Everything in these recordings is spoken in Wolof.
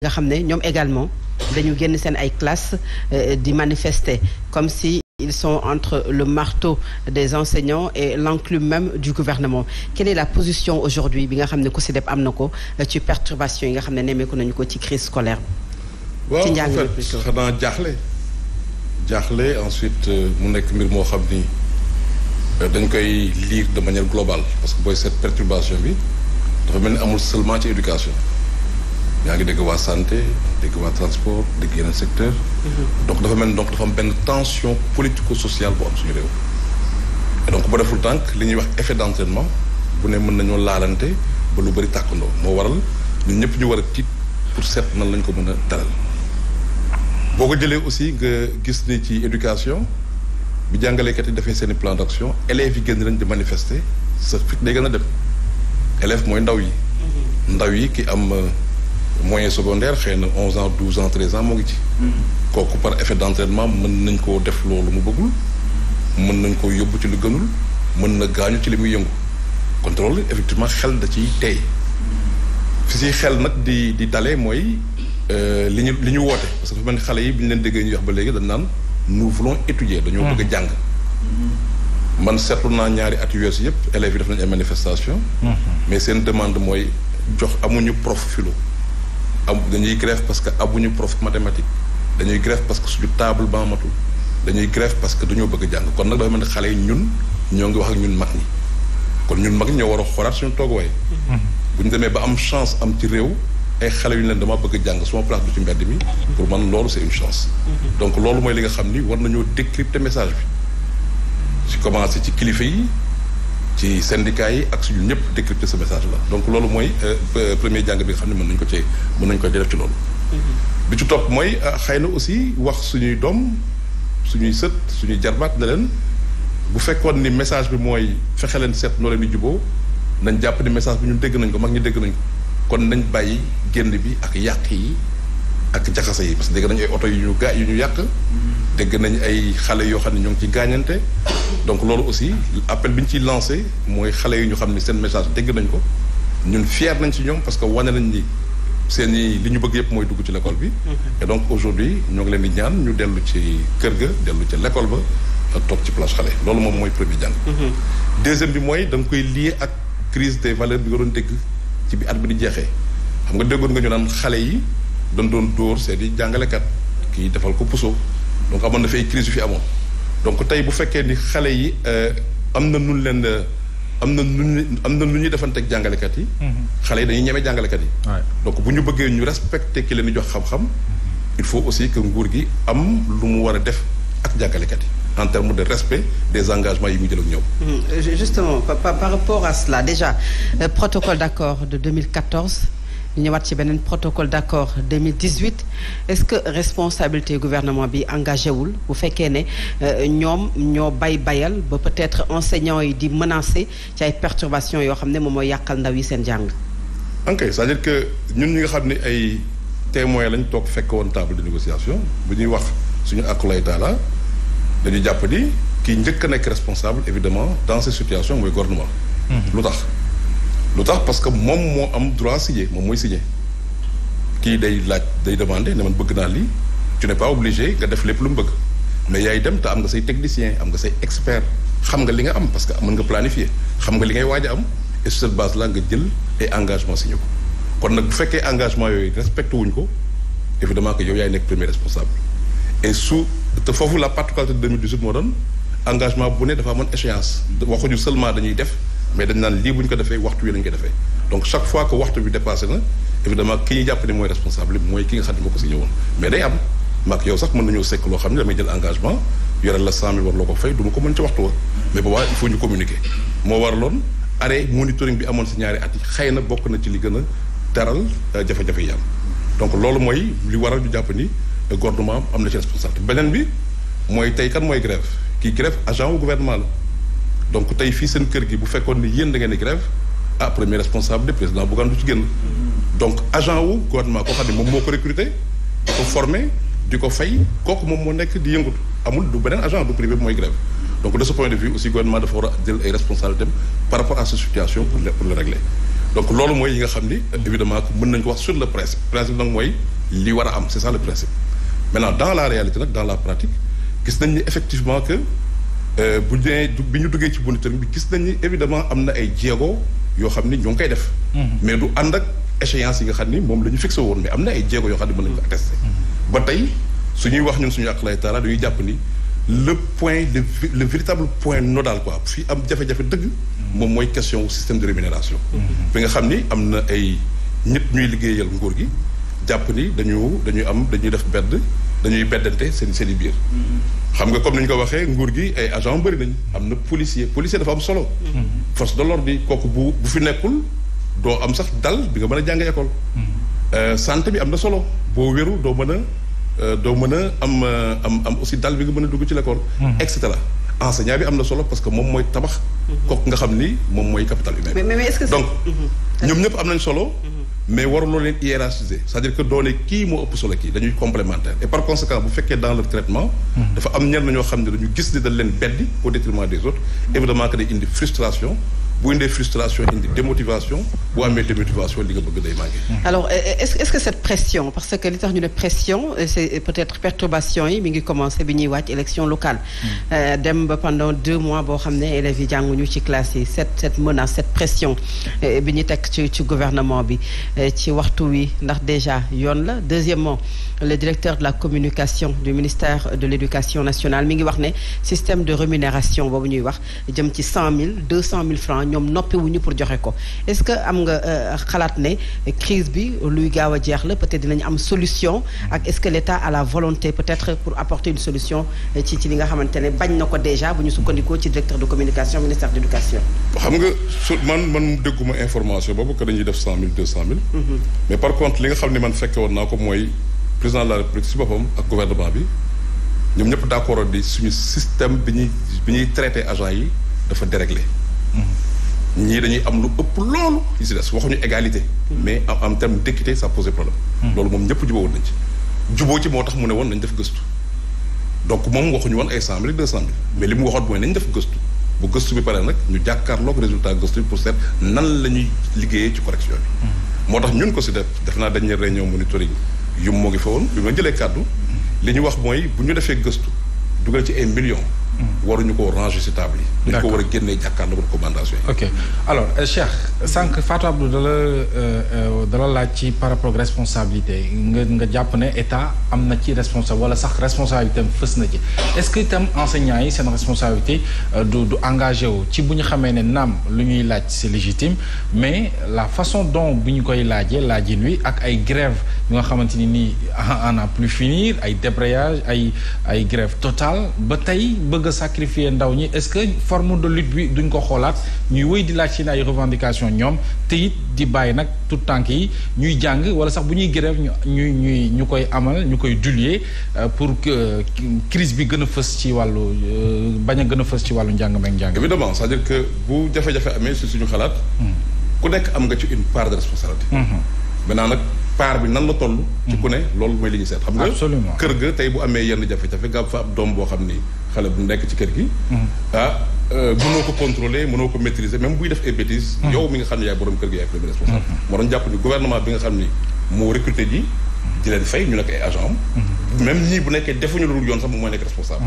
nga xam ne ñoom également dañu génn seen ay classes di manifester comme si ils sont entre le marteau des enseignants et l'enclume même du gouvernement. Quelle est la position aujourd'hui bi nga xam ne COSYDEP am na ko ci perturbation yi nga xam ne nemmeeku nañu ko ci crise scolaire bi. ci njàng en fait xanaa jaaxle ensuite mu nekk mbir moo xam ni dañ koy lire de manière globale parce que booy cette perturbation bi dafa mel ni amul seulement ci éducation. yaa ngi dégg waa santé dégg waa transport dégg yeneen secteur donc dafa mel ni dafa am benn tension politico-sociale bu am suñu réew. et donc ba deful tànk li ñuy wax effet d'entraînement bu ne mën nañoo laalante ba lu bëri tàkkandoo moo waral ñun ñëpp ñu war a tiit pour seet nan lañ ko mën a dalal. boo ko jëlee aussi nga gis ni ci éducation bi jàngalekat yi defee seen i plan d'action élèves yi génn nañ di manifester sa fit day gën a dem élèves mooy ndaw yi. ndaw yi ki am. moyen secondaire xëy na 11 ans 12 ans 13 ans moo ngi ci. kooku par effet d'entraînement mën nañ koo def loolu mu bëggul mën nañ koo yóbbu ci lu gënul mën na gaañu ci li muy yëngu kon loolu effectivement xel da ciy tey fi si xel nag di dalee mooy li ñu woote parce que dafa mel ni xale yi bi ñu leen déggee ñuy wax ba léegi dañ naan nous voulons étudier dañoo bëgg a jàng. man seetlu naa ñaari at yu weesu yëpp élèves yi def nañu ay manifestation mais seen demande mooy jox amuñu prof philo. dañuy grève parce que amuñu prof mathématique dañuy grève parce que suñu table ban matul dañuy grève parce que dañoo bëgg a jàng kon nag dafa mel ni xale yi ñun ñoo ngi wax ak ñun mag ñi kon ñun mag ñi ñoo war a xoolaat suñu tooguwaay. bu ñu demee ba am chance am ci réew ay xale yu ñu leen dama bëgg a jàng suma place du ci mbedd mi pour man loolu c'est une chance. donc loolu mooy li nga xam ni war nañoo décrypter message bi ci commencé ci kilifa yi ci syndicats yi ak suñu ñëpp décrypter ce message là donc loolu mooy premier jàng bi nga xam ne mën nañ ko def ci loolu. bi ci topp mooy xëy na aussi wax suñuy doom suñuy sët suñuy jarbaat ne leen bu fekkoon ni message bi mooy fexe leen seet noo leen di juboo nañ jàpp ni message bi ñun dégg nañ ko mag ñi dégg nañ ko kon nañ bàyyi génn bi ak yàq yi ak jaxase yi parce que dégg nañ ay oto yu ñu yàq. dégg nañ ay xale yoo xam ne ñoo ngi ci gaañante donc loolu aussi appel bi ñu ciy lancé mooy xale yi ñu xam ne seen message dégg nañ ko ñun fier nañ ci ñoom parce que wane nañ ni seen i li ñu bëgg yëpp mooy dugg ci l'école bi. et donc aujourd'hui ñoo ngi leen di ñaan ñu dellu ci kër ga dellu ci l'école ba ak toog ci place xale loolu moom mooy premier jàng. deuxième bi mooy da nga koy lié ak crise des valeurs bi nga doon dégg ci bi at bi di jeexee xam nga déggoon nga ñu naan xale yi doon dóor seen i jàngalekat kii defal ko puso. donc amoon na fi ay crise yu fi amoon donc tey bu fekkee ni xale yi am na nu ñuy defanteeg jàngalekat yi. xale yi dañuy ñeme jàngalekat yi. donc bu ñu bëggee ñu respecter ki leen di jox xam-xam. il faut aussi que nguur gi am lu mu war a def ak jàngalekat yi en termes de respect des engagements yi mu jël ak ñoom. justement par rapport à cela déjà protocole d'accord de 2014. ñu ñëwaat ci beneen protocole d'accord 2018 est-ce que responsabilité gouvernement bi engagé wul bu fekkee ne ñoom ñoo bayal ba peut-être enseignants yi di menacer ci ay perturbations yoo xam ne moom mooy yàqal ndaw yi seen jàng. ok c'est-à-dire que ñun ñi nga xam ne ay témoins lañ toog fekk woon table de négociation bu ñuy wax suñu akulaay taala dañu jàpp ni kii njëkk a nekk responsable évidemment dans ces situations mooy gouvernement. lu tax parce que moom moo am droit signer moom mooy signer kii day demander ne man bëgg naa lii tu n'es pas obligé nga def lépp lu mu bëgg mais yaay dem te am nga say technicien am nga say expert xam nga li nga am parce que mën nga planifier xam nga li ngay waaj a am et sur cette base là nga jël ay engagement signé ko kon nag bu fekkee engagement yooyu respecté wuñ ko évidemment que yow yaay nekk premier responsable et te foofu la particularité de 2018 moo doon engagement bu ne dafa amoon échéance waxuñu seulement dañuy def mais dañ naan lii bu ñu ko defee waxtu wi lañ ko defee donc chaque fois que waxtu bi dépassé na évidemment ki ñu jàpp ne mooy responsable bi mooy ki nga xam ne moo ko signé woon mais day am maag yow sax mën nañoo sekk loo xam ne damay jël engagement yoreel la 100 000 war loo ko fay du ma ko mën ci waxtu wa mais boobaa il faut ñu communiquer moo waraloon arrêt monitoring bi amoon si ñaari at yi xëy na bokk na ci li gën a taral jafe-jafe yi am donc loolu mooy li waral ñu jàpp ni gouvernement am na ci responsabilité beneen bi mooy tey kan mooy grève kii grève agent wu gouvernement la donc tey fii seen kër gi bu fekkoon ni yéen da ngeen di grève premier responsable de président Bougane du ci génn donc agent wu gouvernement koo xam ne moom moo ko recruter di ko former di ko fay kooku moom moo nekk di yëngatu amul du beneen agent du privé mooy grève donc de ce point de vue aussi gouvernement dafa war a jël ay responsabilités par rapport à cette situation pour le régler donc loolu mooy yi nga xam ni évidemment que mën nañu ko wax sur le principe nag mooy li war a am c'est ça le principe maintenant dans la réalité nag dans la pratique gis nañ ni effectivement que bi ñu duggee ci monitoring bi gis nañ ni évidemment am na ay jéego yoo xam ni ñoo ngi koy def mais du ànd ak échéance yi nga xam ni moom la ñu fixé woon mais am na ay jéego yoo xam ne mën nañu ko attesté ba tey suñuy wax ñun suñu àqlay taala dañuy jàpp ni le véritable point nodal quoi fii am jafe-jafe dëgg moom mooy question système de rémunération fi nga xam ni am na ay nit ñuy liggéeyal nguur gi jàpp ni dañuy beddante seen i biir xam nga comme ni ñu ko waxee nguur gi ay agent bëri nañ am na policier dafa am solo force de l'ordre bi kooku bu fi nekkul doo am sax dal bi nga mën a jàng école santé bi am na solo boo wérul doo mën a am aussi dal bi nga mën a dugg ci l'école et cetera enseignant bi am na solo parce que moom mooy tabax kooku nga xam ni moom mooy capital humain mais est-ce que donc ñoom ñëpp am nañ solo mais waruloo leen hiérarchiser c'est-à-dire que doone kii moo ëpp solo kii dañuy complémentaire et par conséquent bu fekkee dans le traitement dafa am ñenn ñoo xam ne dañu gis ni dañ leen beddi au détriment des autres évidemment que day indi frustration bu indee frustration indi démotivation bu amee démotivation li nga bëgg day manqué. alors est-ce que cette pression parce que li tax ñu ne pression c'est peut-être perturbation yi mi ngi commencé bi ñuy wàcc élection locale. dem ba pendant 2 mois boo xam ne élèves yi jànguñu ci classe yi cette menace cette pression bi ñu teg ci gouvernement bi ci waxtu wi ndax déjà yoon la. deuxièmement le directeur de la communication du ministère de l'éducation nationale mi ngi wax ne système de rémunération boobu ñuy wax jëm ci 100 000 200 000 francs. ñoom noppiwuñu pour joxe ko est-ce que am nga xalaat ne crise bi luy gaaw a jeex la peut-être dinañu am solution ak est-ce que l'État a la volonté peut-être pour apporter une solution ci li nga xamante ne bañ na ko déjà bu ñu sukkandikoo ci directeur de communication ministère de l'éducation. xam nga man dégguma information boobu que dañuy def 100 000 200 000. mais par contre li nga xam ne man fekke woon naa ko mooy président de la République si boppam ak gouvernement bi ñoom ñëpp d'accord di suñu système bi ñuy traité agents yi dafa déréglé. ñii dañuy am lu ëpp loolu li si des waxuñu égalité mais en terme d'équité ça posait problème loolu moom ñëpp jubóo woon nañ ci jubóo ci moo tax mu ne woon nañ def gëstu donc moom waxuñu woon ay 100 000 200 000 mais li mu waxoon mooy nañ def gëstu bu gëstu bi pare nag ñu jàkkaarloog résultat gëstu bi pour seet nan la ñuy liggéeyee ci correction bi moo tax ñun ko si def naa dernière réunion monitoring yum moo ngi fa woon bi ma jëlee kàddu li ñu wax mooy bu ñu defee gëstu dugal ci ay millions waruñu ko ranger ci table yi. dañ ko war a génnee jàkkaarloo recommandation yi. ok alors Cheikh sànq Fatou Abdou dala laaj ci par rapport responsabilité nga jàpp ne état am na ci responsable wala sax responsabilité am fës na ci est-ce que itam enseignants yi seen responsabilité du engagé wu ci bu ñu xamee ne naam lu ñuy laaj c'est légitime mais la façon dont bu ñu koy laajin wi ak ay grève yu nga xamante ni nii en a plus finir ay débrayage ay grève totale ba tey bëgg a sacrifier ndaw ñi est-ce que forme de lutte bi duñ ko xoolaat ñuy wéy di laaj seen ay revendications ñoom te it di bàyyi nag tout tànk yi ñuy jàng wala sax bu ñuy grève ñu koy amal ñu koy dulier pour que crise bi gën a fës ci wàllu bañ a gën a fës ci wàllu njàng meeg njàng. évidemment c'est-à-dire que bu jafe-jafe amee si suñu xalaat. ku nekk am nga ci une part de responsabilité. maintenant nag part bi nan la toll. ci ku ne loolu mooy li ñu seet. xam nga kër ga tey bu amee yenn jafe-jafe nga fa ab doom boo xam ni xale bu nekk ci kër gi. mënoo ko contrôler mënoo ko maîtriser même buy def ay bêtises. yow mi nga xam ne yaay borom kër gi yaay premier responsable. moo doon jàpp ni gouvernement bi nga xam ni moo recruté ji di leen fay ñu nekk ay agent am. même ñii bu nekkee defuñu lu dul yoon sax moom mooy nekk responsable.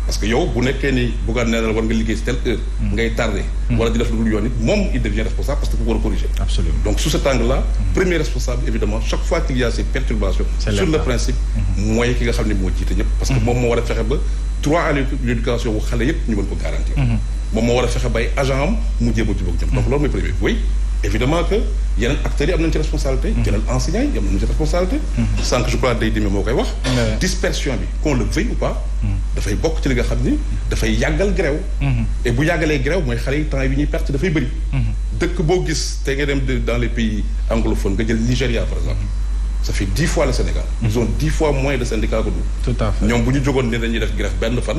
parce que yow bu nekkee ni buggaan nee na war nga liggéey si telle heure. ngay tardé. wala di def lu dul yoon it moom il devient responsable parce que ku war a corriger. Absolument. donc sous cet angle là. premier responsable évidemment chaque fois qu'il y a ces perturbations. sur le principe. mooy ki nga xam ne moo jiite ñëpp. parce que moom moo war a fexe ba droit à l'éducation wu xale yëpp ñu mën ko garantir. moom moo war a fexe bay agent am mu jéem a jubóog ñoom. donc loolu mooy premier oui évidemment que yeneen acteurs yi am nañu ci responsabilité. yeneen enseignants yi am nañu ci responsabilité. sànq je crois day dime moo koy wax. dispersion bi qu'on le veuille ou pas. dafay bokk ci li nga xam ni dafay yàggal grève. et bu yàggalee grève mooy xale yi temps yi ñuy perte dafay bëri. dëkk boo gis te nga dem dans les pays anglophones nga jël Nigéria par exemple. ça fait 10 fois le Sénégal. Ils ont 10 fois moins de syndicats que nous. Tout à fait. ñoom bu ñu jógoon ne dañuy def grève benn fan.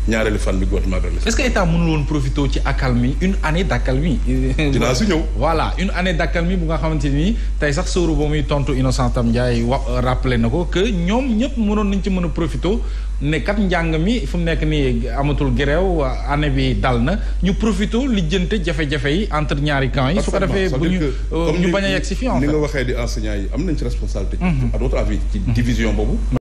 ñaareelu fan bi gouvernement bi. est-ce que état mënul woon profité ci accalmie une année d'accalmie. dinaa si ñëw. voilà une année d'accalmie bu nga xamante ni tey sax sóoru ba muy tontu Innocent Tam Ndiaye rappelé na ko que ñoom ñëpp mënoon nañ ci mën a profité ne kat njàng mi fu mu nekk nii amatul grève année bi dal na ñu profité lijjante jafe-jafe yi entre ñaari camps yi. su ko defee bu ñu bañ a yegg si fii en fait. ni nga waxee di enseignants yi am nañ ci responsabilité. à votre avis ci division boobu.